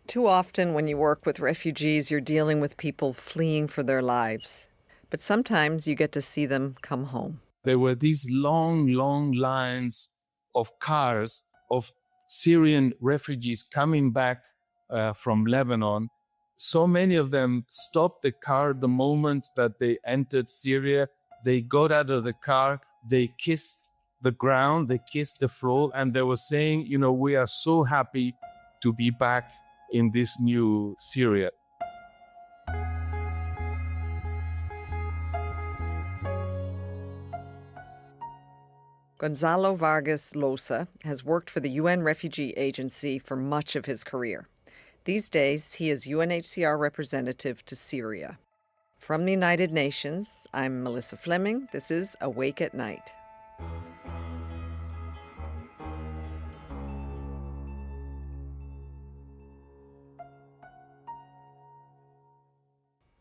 Too often when you work with refugees, you're dealing with people fleeing for their lives. But sometimes you get to see them come home. There were these long lines of cars of Syrian refugees coming back from Lebanon. So many of them stopped the car the moment that they entered Syria. They got out of the car, they kissed the ground, they kissed the floor, and they were saying, we are so happy to be back in this new Syria. Gonzalo Vargas Llosa has worked for the UN Refugee Agency for much of his career. These days, he is UNHCR representative to Syria. From the United Nations, I'm Melissa Fleming. This is Awake at Night.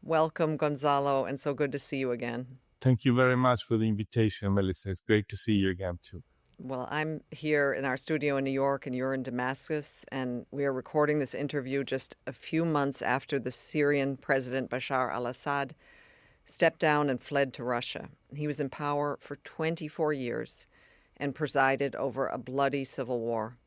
Welcome, Gonzalo, and so good to see you again. Thank you very much for the invitation, Melissa. It's great to see you again, too. Well, I'm here in our studio in New York, and you're in Damascus, and we are recording this interview just a few months after the Syrian President Bashar al-Assad stepped down and fled to Russia. He was in power for 24 years and presided over a bloody civil war.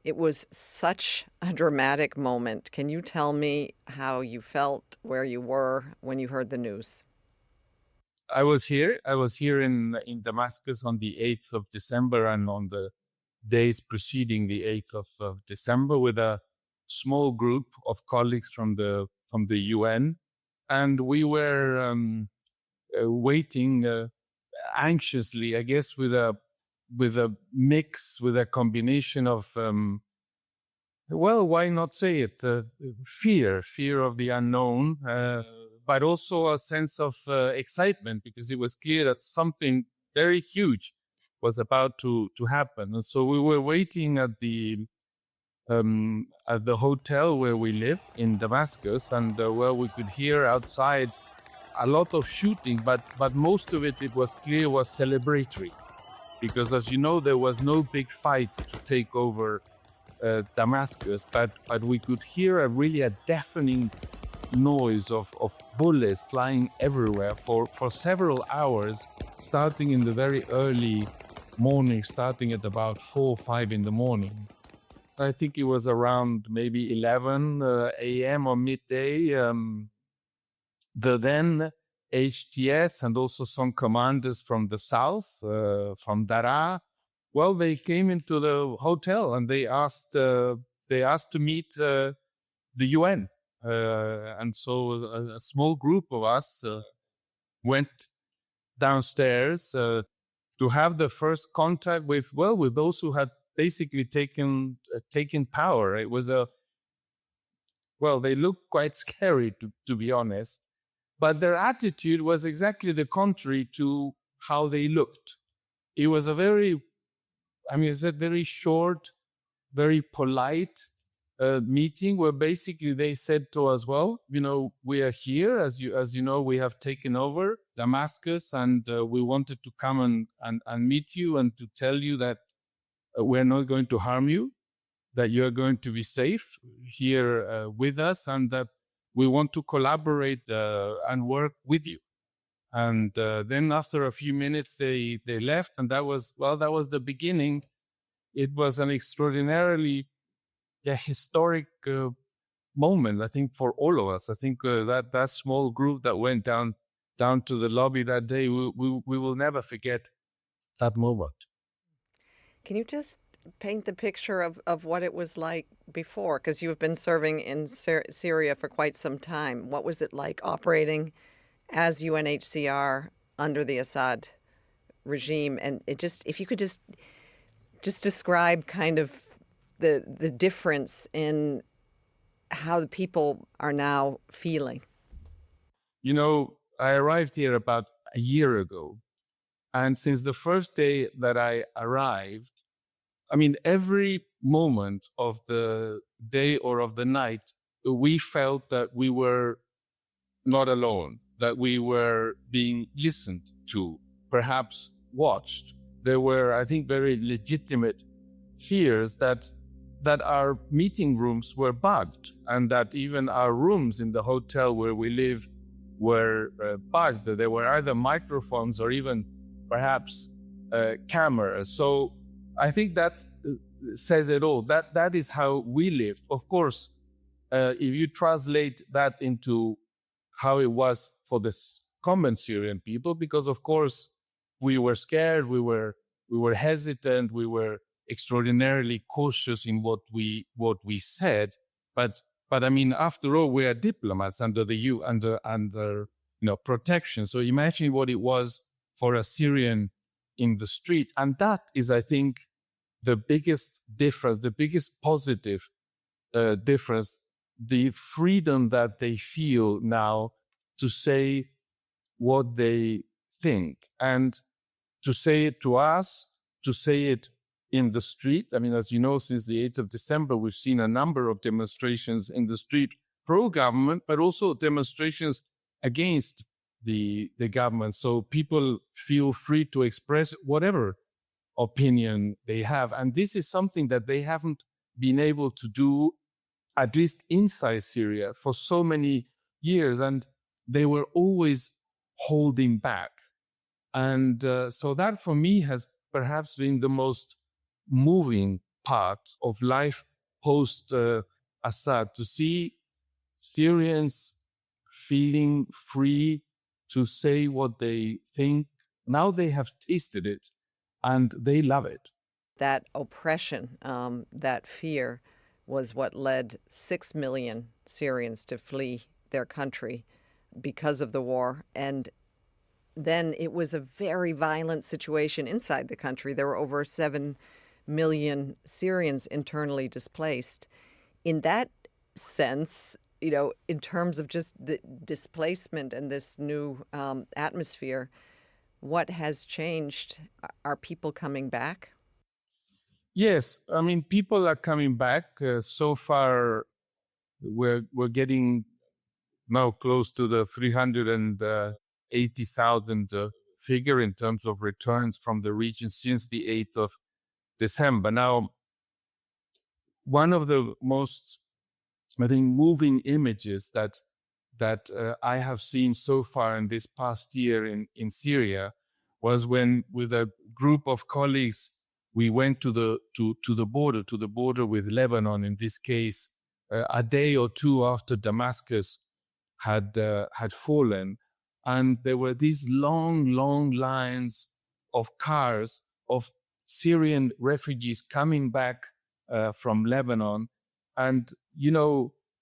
It was such a dramatic moment. Can you tell me how you felt, where you were when you heard the news? I was here in Damascus on the 8th of December and on the days preceding the 8th of December with a small group of colleagues from the UN. And we were waiting anxiously, I guess, with a combination of, why not say it? Fear of the unknown, but also a sense of excitement, because it was clear that something very huge was about to happen. And so we were waiting at the hotel where we live in Damascus, and we could hear outside a lot of shooting, but most of it was clear was celebratory, because as you know, there was no big fight to take over Damascus, but we could hear a deafening noise of bullets flying everywhere for several hours, starting in the very early morning, starting at about 4 or 5 in the morning. I think it was around maybe 11 a.m. or midday. The then HTS and also some commanders from the south, from Daraa, they came into the hotel and they asked to meet the UN. And so a small group of us went downstairs to have the first contact with those who had basically taken power. It was they looked quite scary, to be honest, but their attitude was exactly the contrary to how they looked. It was a very short, very polite meeting where basically they said to us, we are here, as you know, we have taken over Damascus, and we wanted to come and meet you and to tell you that we're not going to harm you, that you're going to be safe here with us, and that we want to collaborate and work with you. And then after a few minutes, they left, and that was the beginning. It was an extraordinarily historic moment, I think, for all of us. I think that small group that went down to the lobby that day, we will never forget that moment. Can you just paint the picture of what it was like before? Because you've been serving in Syria for quite some time. What was it like operating as UNHCR under the Assad regime? And if you could just describe kind of the difference in how the people are now feeling. I arrived here about a year ago. And since the first day that I arrived, every moment of the day or of the night, we felt that we were not alone, that we were being listened to, perhaps watched. There were, I think, very legitimate fears that that our meeting rooms were bugged, and that even our rooms in the hotel where we live were bugged. There were either microphones or even perhaps cameras. So I think that says it all. That is how we lived. Of course, if you translate that into how it was for the common Syrian people, because of course we were scared, we were hesitant, we were extraordinarily cautious in what we said. But I mean, after all, we are diplomats under protection. So imagine what it was for a Syrian in the street, and that is, I think, the biggest difference, the biggest positive difference, the freedom that they feel now to say what they think, and to say it to us, to say it in the street. I mean, as you know, since the 8th of December, we've seen a number of demonstrations in the street pro-government, but also demonstrations against the government. So people feel free to express whatever opinion they have. And this is something that they haven't been able to do, at least inside Syria, for so many years. And they were always holding back. And so that for me has perhaps been the most moving part of life post Assad, to see Syrians feeling free to say what they think. Now they have tasted it and they love it. That oppression, that fear was what led 6 million Syrians to flee their country because of the war. And then it was a very violent situation inside the country. There were over 7 million Syrians internally displaced. In that sense, in terms of just the displacement and this new atmosphere, what has changed? Are people coming back? Yes, I mean, people are coming back. So far, we're getting now close to the 380,000 figure in terms of returns from the region since the 8th of December. Now, one of the most, I think, moving images that I have seen so far in this past year in Syria was when, with a group of colleagues, we went to the border with Lebanon. In this case, a day or two after Damascus had fallen, and there were these long lines of cars of Syrian refugees coming back from Lebanon, and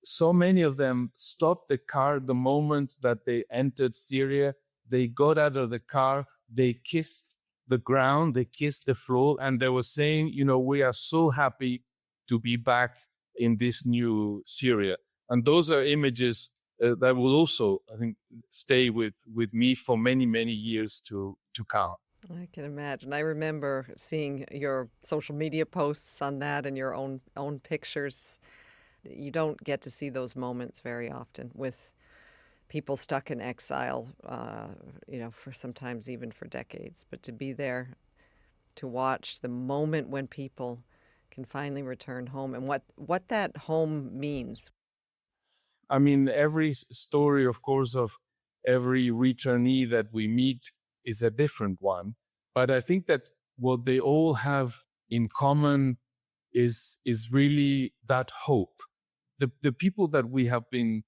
so many of them stopped the car the moment that they entered Syria. They got out of the car, they kissed the ground, they kissed the floor, and they were saying, we are so happy to be back in this new Syria. And those are images that will also, I think, stay with me for many, many years to come. I can imagine. I remember seeing your social media posts on that and your own pictures. You don't get to see those moments very often with people stuck in exile, for sometimes even for decades. But to be there, to watch the moment when people can finally return home and what that home means. I mean, every story, of course, of every returnee that we meet is a different one. But I think that what they all have in common is really that hope. The people that we have been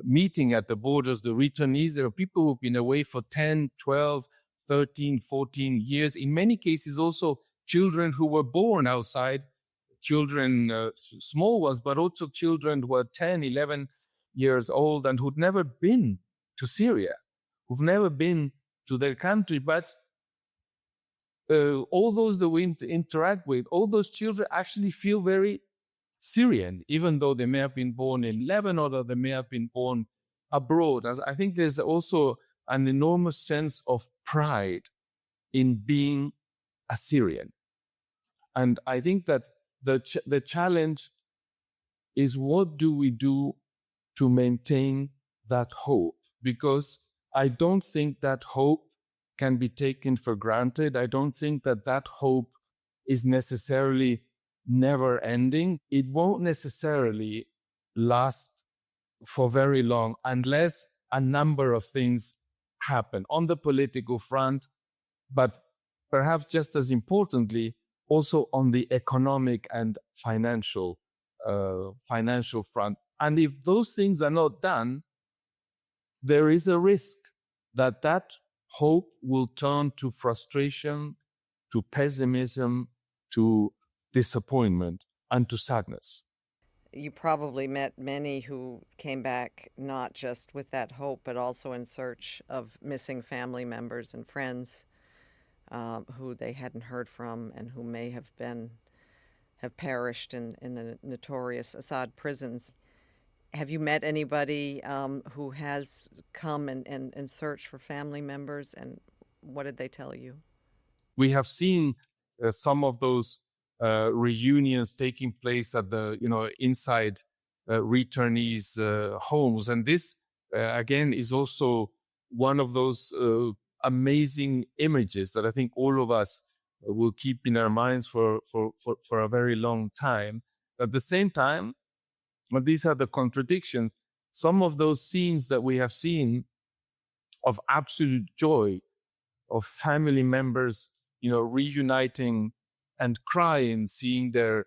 meeting at the borders, the returnees, there are people who've been away for 10, 12, 13, 14 years. In many cases, also children who were born outside, children, small ones, but also children who were 10, 11 years old and who'd never been to Syria, who've never been to their country. But all those that we interact with, all those children actually feel very Syrian, even though they may have been born in Lebanon or they may have been born abroad. As I think there's also an enormous sense of pride in being a Syrian. And I think that the challenge is, what do we do to maintain that hope? Because I don't think that hope can be taken for granted. I don't think that hope is necessarily never ending. It won't necessarily last for very long unless a number of things happen on the political front, but perhaps just as importantly, also on the economic and financial front. And if those things are not done, there is a risk that that hope will turn to frustration, to pessimism, to disappointment, and to sadness. You probably met many who came back not just with that hope, but also in search of missing family members and friends who they hadn't heard from and who may have perished in the notorious Assad prisons. Have you met anybody who has come and searched for family members, and what did they tell you? We have seen some of those reunions taking place at the, inside returnees' homes. And this, again, is also one of those amazing images that I think all of us will keep in our minds for a very long time. At the same time, but these are the contradictions. Some of those scenes that we have seen of absolute joy, of family members, reuniting and crying, seeing their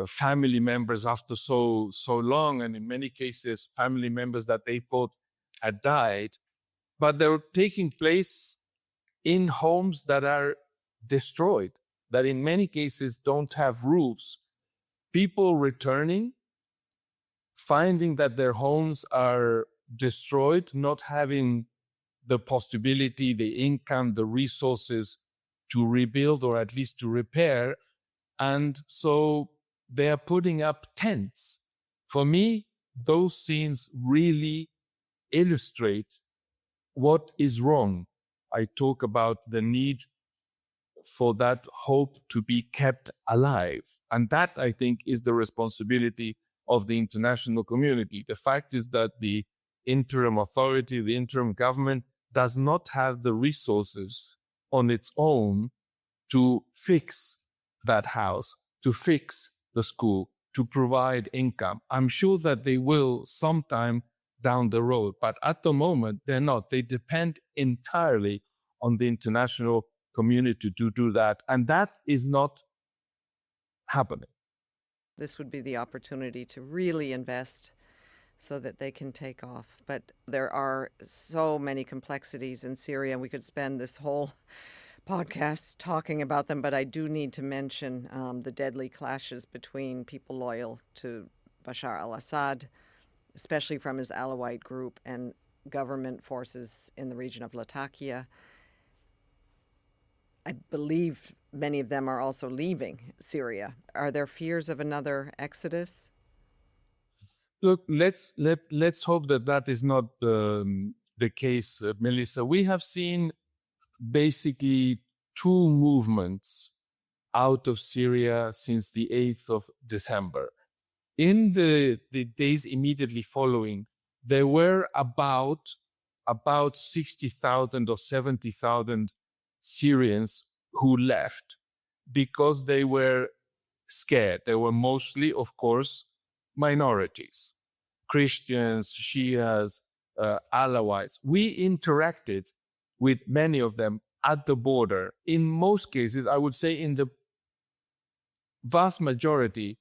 family members after so long, and in many cases, family members that they thought had died, but they're taking place in homes that are destroyed, that in many cases don't have roofs. People returning, finding that their homes are destroyed, not having the possibility, the income, the resources to rebuild or at least to repair. And so they are putting up tents. For me, those scenes really illustrate what is wrong. I talk about the need for that hope to be kept alive. And that, I think, is the responsibility of the international community. The fact is that the interim authority, the interim government, does not have the resources on its own to fix that house, to fix the school, to provide income. I'm sure that they will sometime down the road, but at the moment, they're not. They depend entirely on the international community to do that, and that is not happening. This would be the opportunity to really invest so that they can take off. But there are so many complexities in Syria, and we could spend this whole podcast talking about them, but I do need to mention the deadly clashes between people loyal to Bashar al-Assad, especially from his Alawite group, and government forces in the region of Latakia. I believe many of them are also leaving Syria. Are there fears of another exodus? Look, let's hope that is not the case, Melissa. We have seen basically two movements out of Syria since the 8th of December. In the days immediately following, there were about 60,000 or 70,000 Syrians who left because they were scared. They were mostly, of course, minorities, Christians, Shias, Alawites. We interacted with many of them at the border. In most cases, I would say in the vast majority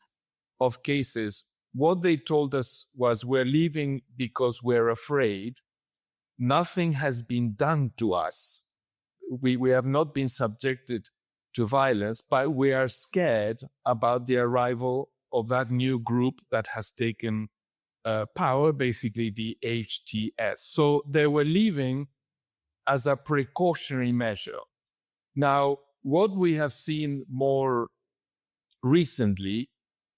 of cases, what they told us was, we're leaving because we're afraid. Nothing has been done to us. We have not been subjected to violence, but we are scared about the arrival of that new group that has taken power, basically the HTS. So they were leaving as a precautionary measure. Now, what we have seen more recently,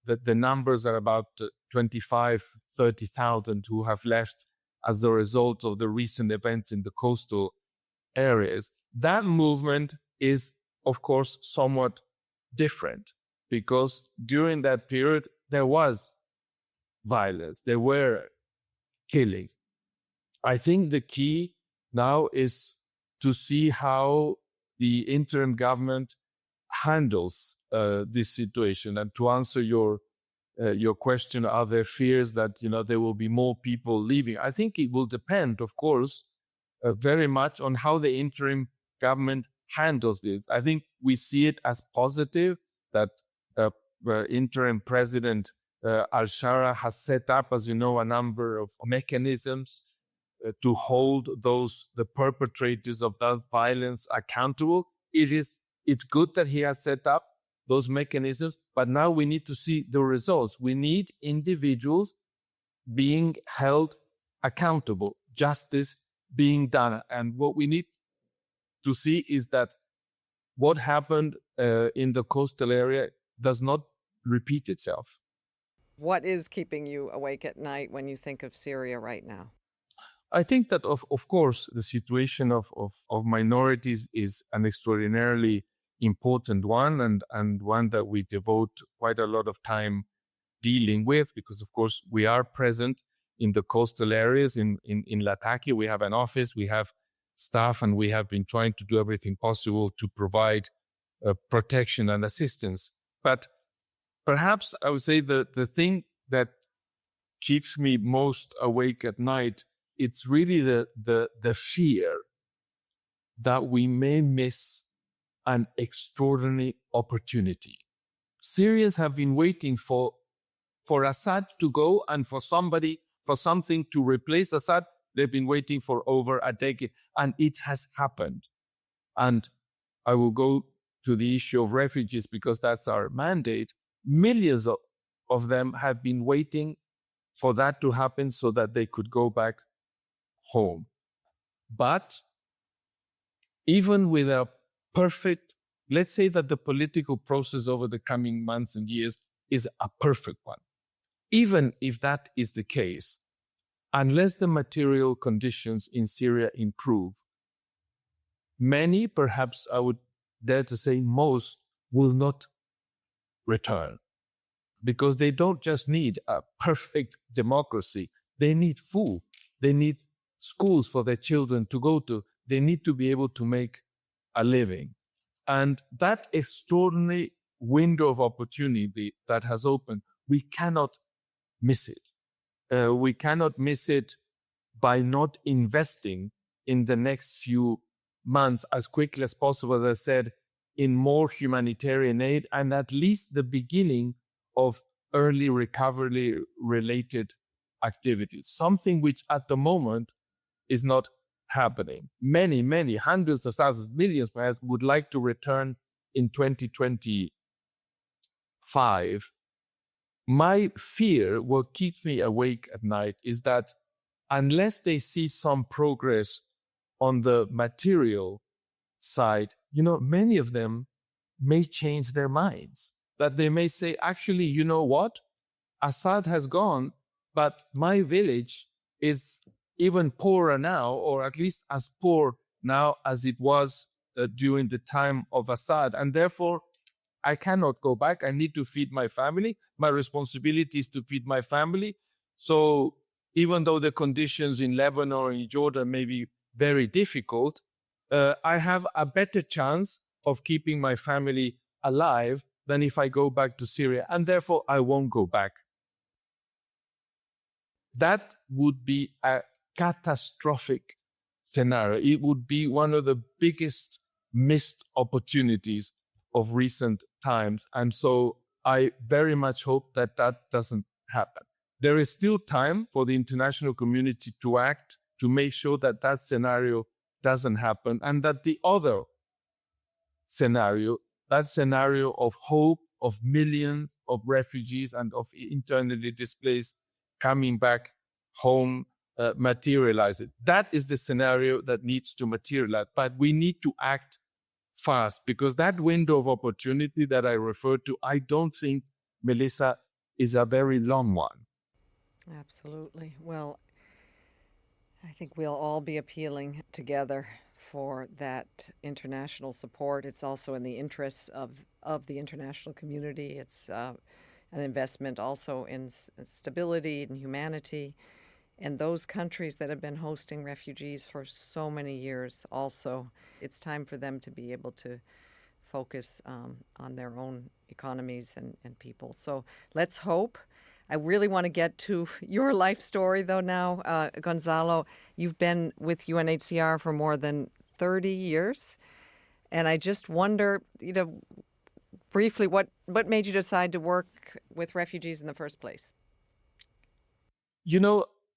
that the numbers are about 25, 30,000 who have left as a result of the recent events in the coastal areas. That movement is, of course, somewhat different because during that period, there was violence, there were killings. I think the key now is to see how the interim government handles this situation. And to answer your question, are there fears that there will be more people leaving? I think it will depend, of course, very much on how the interim government handles this. I think we see it as positive that interim president al-Shara has set up, as you know, a number of mechanisms to hold the perpetrators of that violence accountable. It's good that he has set up those mechanisms, but now we need to see the results. We need individuals being held accountable, justice being done. And what we need to see is that what happened in the coastal area does not repeat itself. What is keeping you awake at night when you think of Syria right now? I think that, of course, the situation of minorities is an extraordinarily important one, and one that we devote quite a lot of time dealing with, because, of course, we are present in the coastal areas. In Latakia, we have an office, we have staff, and we have been trying to do everything possible to provide protection and assistance. But perhaps I would say the thing that keeps me most awake at night, it's really the fear that we may miss an extraordinary opportunity. Syrians have been waiting for Assad to go and for something to replace Assad. They've been waiting for over a decade, and it has happened. And I will go to the issue of refugees because that's our mandate. Millions of them have been waiting for that to happen so that they could go back home. But even with a perfect, let's say that the political process over the coming months and years is a perfect one. Even if that is the case, unless the material conditions in Syria improve, many, perhaps I would dare to say most, will not return. Because they don't just need a perfect democracy. They need food. They need schools for their children to go to. They need to be able to make a living. And that extraordinary window of opportunity that has opened, we cannot miss it. We cannot miss it by not investing in the next few months as quickly as possible, as I said, in more humanitarian aid and at least the beginning of early recovery-related activities, something which at the moment is not happening. Many, hundreds of thousands, millions perhaps, would like to return in 2025. My fear, what keeps me awake at night, is that unless they see some progress on the material side, many of them may change their minds. That they may say, actually, you know what? Assad has gone, but my village is even poorer now, or at least as poor now as it was during the time of Assad. And therefore, I cannot go back. I need to feed my family. My responsibility is to feed my family. So even though the conditions in Lebanon or in Jordan may be very difficult, I have a better chance of keeping my family alive than if I go back to Syria, and therefore I won't go back. That would be a catastrophic scenario. It would be one of the biggest missed opportunities of recent times. And so I very much hope that doesn't happen. There is still time for the international community to act to make sure that scenario doesn't happen, and that the other scenario, that scenario of hope of millions of refugees and of internally displaced coming back home, materialize it. That is the scenario that needs to materialize. But we need to act fast, because that window of opportunity that I referred to, I don't think, Melissa, is a very long one. Absolutely. Well, I think we'll all be appealing together for that international support. It's also in the interests of the international community. It's an investment also in stability and humanity. And those countries that have been hosting refugees for so many years also, it's time for them to be able to focus on their own economies and people. So let's hope. I really want to get to your life story, though, now. Gonzalo, you've been with UNHCR for more than 30 years. And I just wonder, briefly, what made you decide to work with refugees in the first place?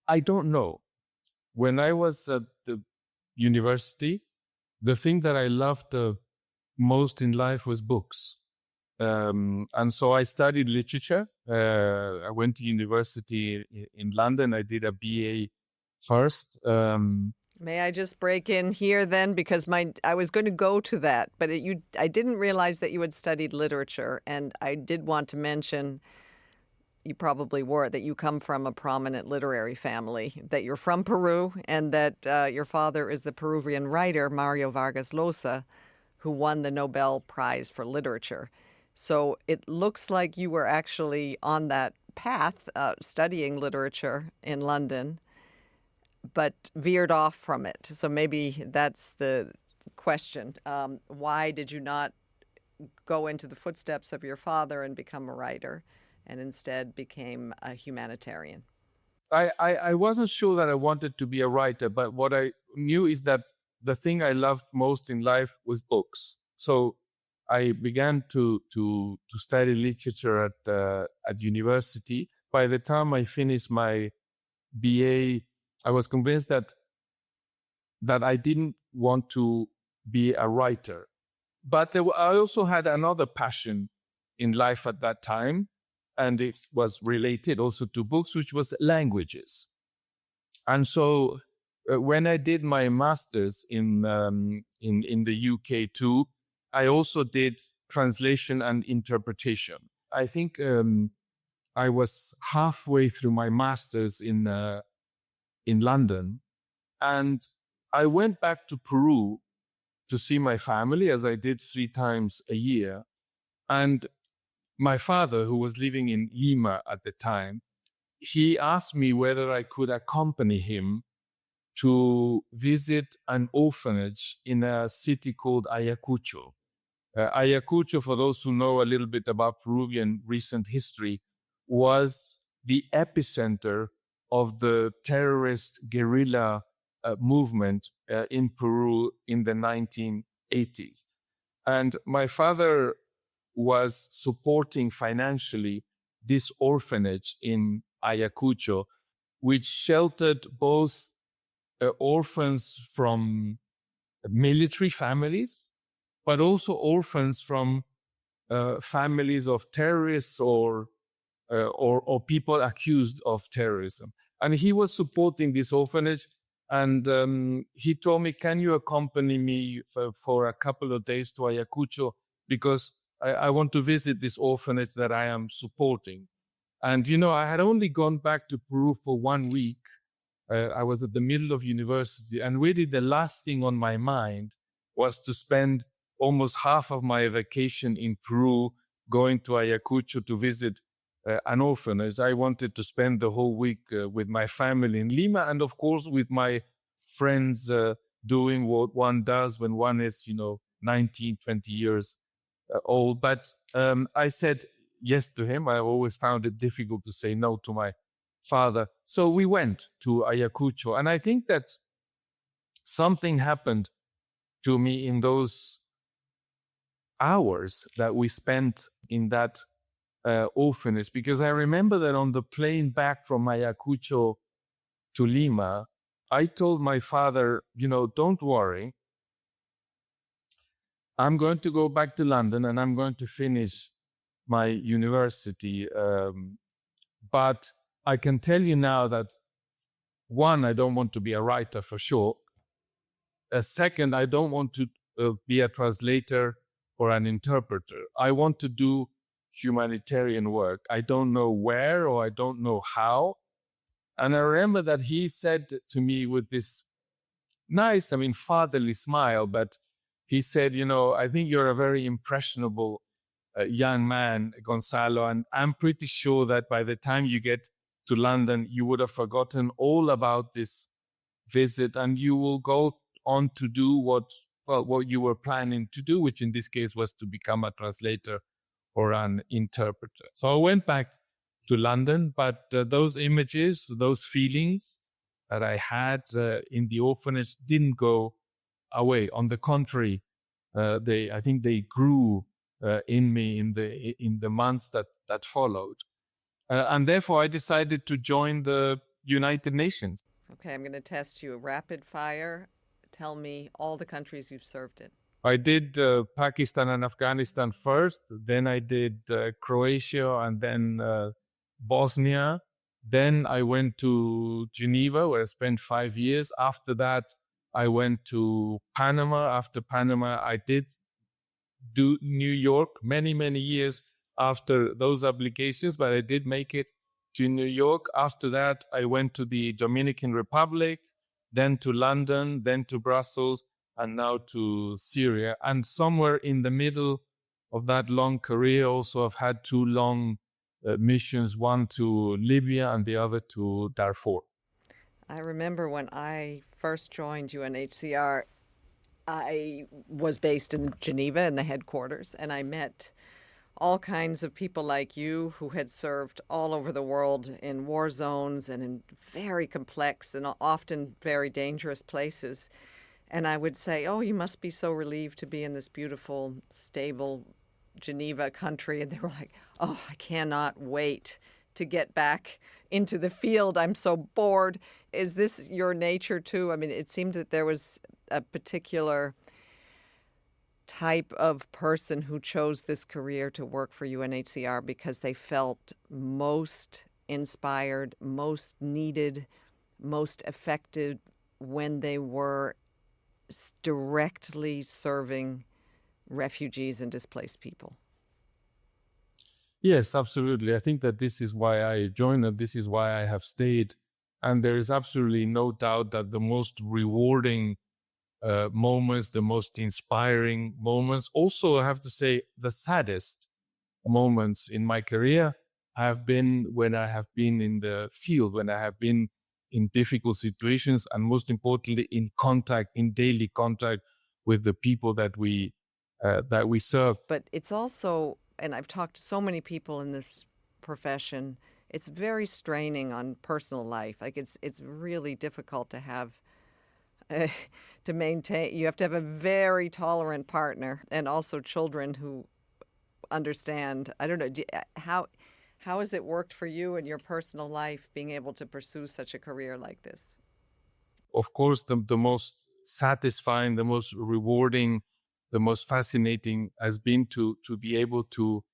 I don't know. When I was at the university, the thing that I loved most in life was books. And so I studied literature. I went to university in London. I did a BA first. May I just break in here then, because I was going to go to that, but I didn't realize that you had studied literature, and I did want to mention, you probably were, that you come from a prominent literary family, that you're from Peru, and that your father is the Peruvian writer Mario Vargas Llosa, who won the Nobel-prize for literature. So it looks like you were actually on that path, studying literature in London, but veered off from it. So maybe that's the question. Why did you not go into the footsteps of your father and become a writer, and instead became a humanitarian? I wasn't sure that I wanted to be a writer, but what I knew is that the thing I loved most in life was books. So I began to study literature at university. By the time I finished my BA, I was convinced that I didn't want to be a writer. But I also had another passion in life at that time, and it was related also to books, which was languages. And so when I did my master's in the UK too, I also did translation and interpretation. I think I was halfway through my master's in London, and I went back to Peru to see my family, as I did 3 times a year. And my father, who was living in Lima at the time, he asked me whether I could accompany him to visit an orphanage in a city called Ayacucho. Ayacucho, for those who know a little bit about Peruvian recent history, was the epicenter of the terrorist guerrilla movement in Peru in the 1980s. And my father was supporting financially this orphanage in Ayacucho, which sheltered both orphans from military families, but also orphans from families of terrorists or people accused of terrorism. And he was supporting this orphanage, and he told me, "Can you accompany me for a couple of days to Ayacucho, because I want to visit this orphanage that I am supporting." And I had only gone back to Peru for 1 week. I was at the middle of university, and really the last thing on my mind was to spend almost half of my vacation in Peru going to Ayacucho to visit an orphanage. I wanted to spend the whole week with my family in Lima, and of course with my friends, doing what one does when one is 19, 20 years old. But I said yes to him. I always found it difficult to say no to my father. So we went to Ayacucho, and I think that something happened to me in those hours that we spent in that orphanage, because I remember that on the plane back from Ayacucho to Lima, I told my father, don't worry, I'm going to go back to London and I'm going to finish my university. But I can tell you now that, one, I don't want to be a writer for sure. Second, I don't want to be a translator or an interpreter. I want to do humanitarian work. I don't know where, or I don't know how. And I remember that he said to me with this nice, fatherly smile, but he said, I think you're a very impressionable young man, Gonzalo, and I'm pretty sure that by the time you get to London, you would have forgotten all about this visit, and you will go on to do what what you were planning to do, which in this case was to become a translator or an interpreter. So I went back to London, but those images, those feelings that I had in the orphanage didn't go away. On the contrary, I think they grew in me in the months that followed, and therefore I decided to join the United Nations. Okay, I'm going to test you. Rapid fire. Tell me all the countries you've served in. I did Pakistan and Afghanistan first, then I did Croatia, and then Bosnia. Then I went to Geneva, where I spent 5 years. After that, I went to Panama. After Panama, I did do New York many, many years after those obligations, but I did make it to New York. After that, I went to the Dominican Republic, then to London, then to Brussels, and now to Syria. And somewhere in the middle of that long career, also I've had 2 long missions, one to Libya and the other to Darfur. I remember when I first joined UNHCR, I was based in Geneva in the headquarters, and I met all kinds of people like you who had served all over the world in war zones and in very complex and often very dangerous places. And I would say, oh, you must be so relieved to be in this beautiful, stable Geneva country. And they were like, oh, I cannot wait to get back into the field. I'm so bored. Is this your nature too? I mean, it seemed that there was a particular type of person who chose this career to work for UNHCR because they felt most inspired, most needed, most effective when they were directly serving refugees and displaced people. Yes, absolutely. I think that this is why I joined and this is why I have stayed. And there is absolutely no doubt that the most rewarding moments, the most inspiring moments, also I have to say the saddest moments in my career have been when I have been in the field, when I have been in difficult situations, and most importantly, in daily contact with the people that we serve. But it's also, and I've talked to so many people in this profession, it's very straining on personal life. Like it's really difficult to have to maintain. You have to have a very tolerant partner and also children who understand. I don't know how has it worked for you in your personal life being able to pursue such a career like this? Of course, the most satisfying, the most rewarding, the most fascinating has been to be able to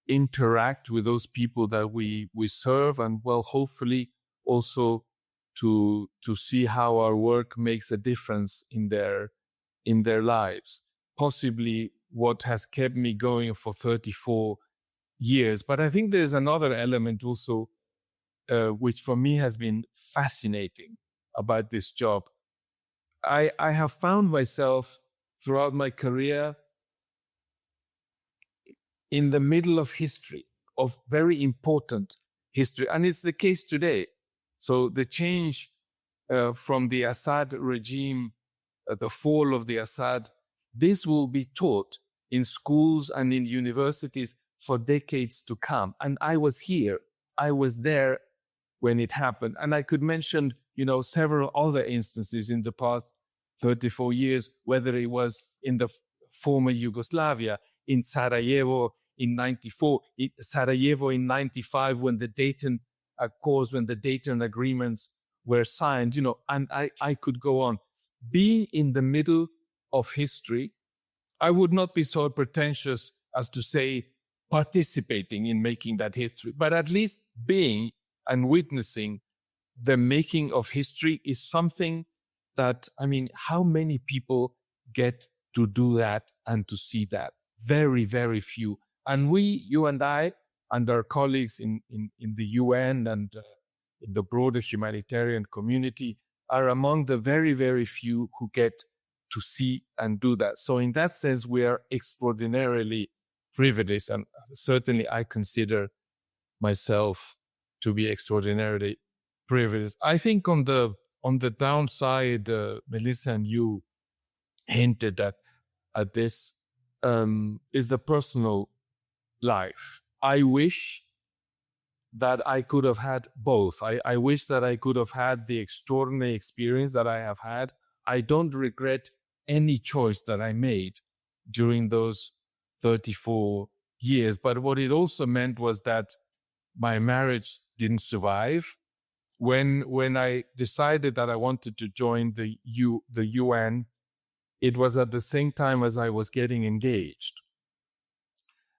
interact with those people that we serve, and well, hopefully also to see how our work makes a difference in their lives. Possibly what has kept me going for 34 years. But I think there's another element also, which for me has been fascinating about this job. I have found myself throughout my career in the middle of history, of very important history. And it's the case today. So the change from the Assad regime, the fall of the Assad, this will be taught in schools and in universities for decades to come. And I was here. I was there when it happened. And I could mention, several other instances in the past 34 years, whether it was in the former Yugoslavia, in Sarajevo in 94, Sarajevo in 95, when the Dayton Accords, when the Dayton agreements were signed, and I could go on. Being in the middle of history, I would not be so pretentious as to say participating in making that history, but at least being and witnessing the making of history is something that, how many people get to do that and to see that? Very, very few. And you and I, and our colleagues in the UN and in the broader humanitarian community are among the very, very few who get to see and do that. So in that sense, we are extraordinarily privileged, and certainly I consider myself to be extraordinarily privileged. I think on the downside, Melissa and you hinted that at this is the personal life. I wish that I could have had both. I wish that I could have had the extraordinary experience that I have had. I don't regret any choice that I made during those 34 years. But what it also meant was that my marriage didn't survive. When I decided that I wanted to join the UN, it was at the same time as I was getting engaged.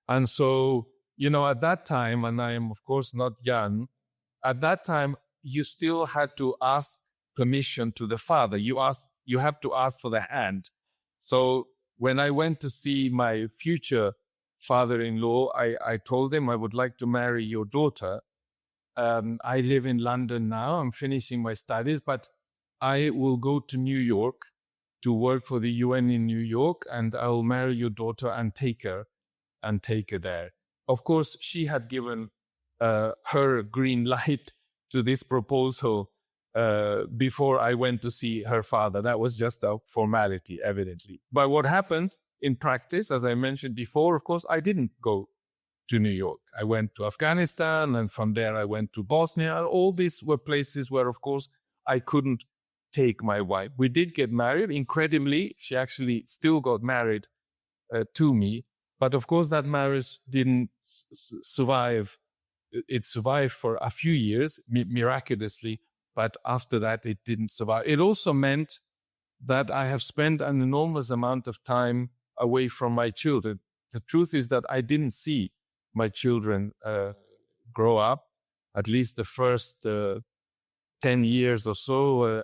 And so, at that time, and I am of course not young, at that time, you still had to ask permission to the father. You have to ask for the hand. So when I went to see my future father-in-law, I told him I would like to marry your daughter. I live in London now. I'm finishing my studies, but I will go to New York to work for the UN in New York, and I will marry your daughter and take her there. Of course, she had given her green light to this proposal before I went to see her father. That was just a formality, evidently. But what happened in practice, as I mentioned before, of course, I didn't go to New York. I went to Afghanistan, and from there I went to Bosnia. All these were places where, of course, I couldn't take my wife. We did get married. Incredibly, she actually still got married to me. But of course, that marriage didn't survive. It survived for a few years, miraculously, but after that, it didn't survive. It also meant that I have spent an enormous amount of time away from my children. The truth is that I didn't see my children grow up. At least the first 10 years or so,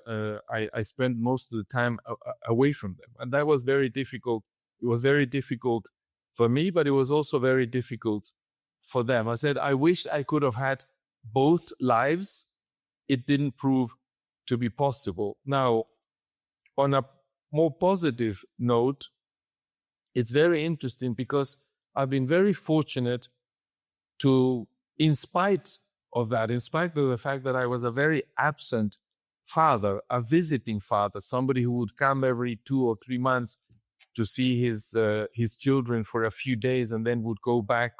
I spent most of the time away from them. And that was very difficult. It was very difficult for me, but it was also very difficult for them. I said, I wish I could have had both lives. It didn't prove to be possible. Now, on a more positive note, it's very interesting because I've been very fortunate to, in spite of the fact that I was a very absent father, a visiting father, somebody who would come every 2 or 3 months to see his children for a few days and then would go back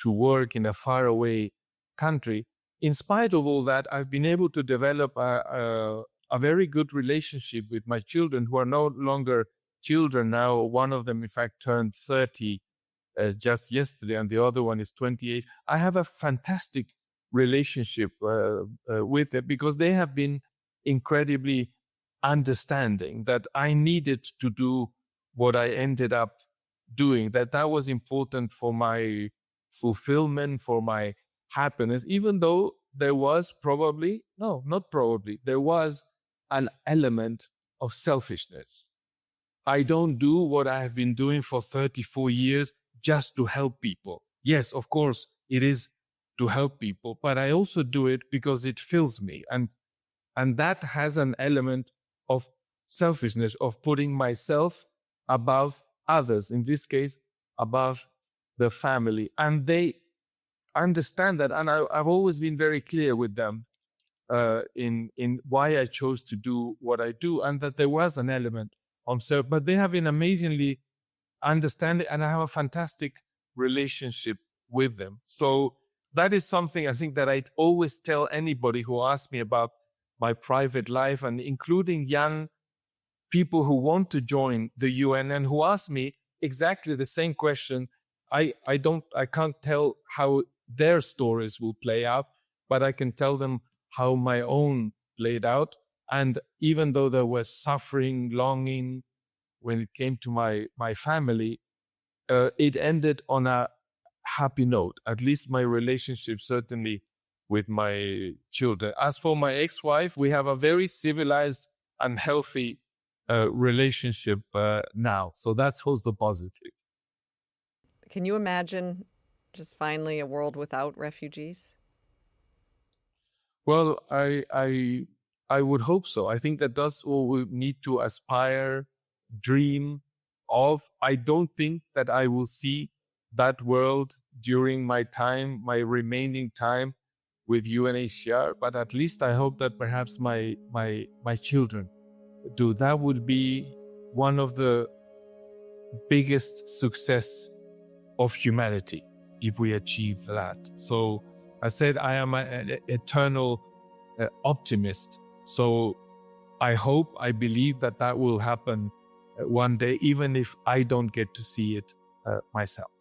to work in a faraway country. In spite of all that, I've been able to develop a very good relationship with my children, who are no longer children now. One of them, in fact, turned 30 just yesterday, and the other one is 28. I have a fantastic relationship with them because they have been incredibly understanding that I needed to do what I ended up doing, that was important for my fulfillment, for my happiness, even though there was there was an element of selfishness. I don't do what I have been doing for 34 years just to help people. Yes, of course, it is to help people, but I also do it because it fills me. And that has an element of selfishness, of putting myself above others, in this case, above the family. And they understand that. And I've always been very clear with them in why I chose to do what I do, and that there was an element of self. But they have been amazingly understanding, and I have a fantastic relationship with them. So that is something I think that I always tell anybody who asks me about my private life, and including young people who want to join the UN and who ask me exactly the same question. I can't tell how their stories will play out, but I can tell them how my own played out. And even though there was suffering, longing, when it came to my family, it ended on a happy note, at least my relationship, certainly with my children. As for my ex-wife, we have a very civilized and healthy relationship now. So that's also positive. Can you imagine, just finally, a world without refugees? Well, I would hope so. I think that's what we need to aspire, dream of. I don't think that I will see that world during my remaining time with UNHCR, but at least I hope that perhaps my children do. That would be one of the biggest success of humanity if we achieve that. So I said I am an eternal optimist. So I hope, I believe that that will happen one day, even if I don't get to see it myself.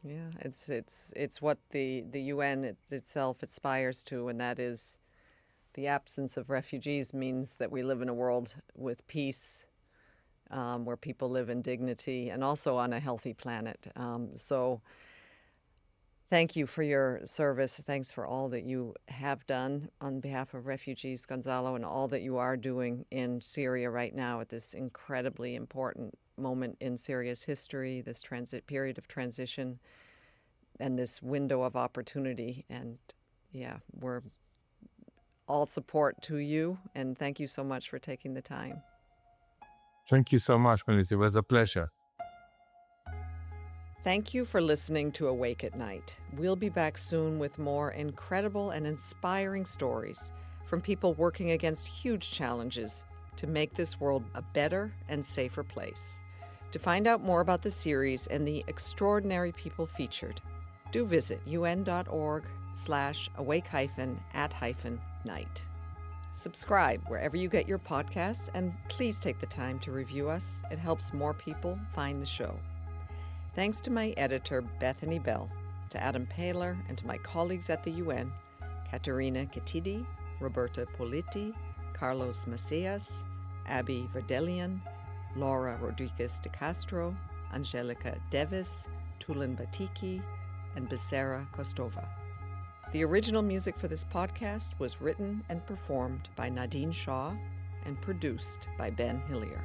Yeah, it's what the UN itself aspires to, and that is the absence of refugees means that we live in a world with peace, where people live in dignity, and also on a healthy planet. So thank you for your service. Thanks for all that you have done on behalf of refugees, Gonzalo, and all that you are doing in Syria right now at this incredibly important moment in Syria's history, this period of transition, and this window of opportunity. And yeah, we're all support to you, and thank you so much for taking the time. Thank you so much, Melissa. It was a pleasure. Thank you for listening to Awake at Night. We'll be back soon with more incredible and inspiring stories from people working against huge challenges to make this world a better and safer place. To find out more about the series and the extraordinary people featured, do visit un.org/awake-at-night. Subscribe wherever you get your podcasts, and please take the time to review us. It helps more people find the show. Thanks to my editor, Bethany Bell, to Adam Paler, and to my colleagues at the UN, Caterina Ketidi, Roberta Politi, Carlos Macias, Abby Verdelian, Laura Rodriguez de Castro, Angelica Devis, Tulin Batiki, and Becerra Kostova. The original music for this podcast was written and performed by Nadine Shaw and produced by Ben Hillier.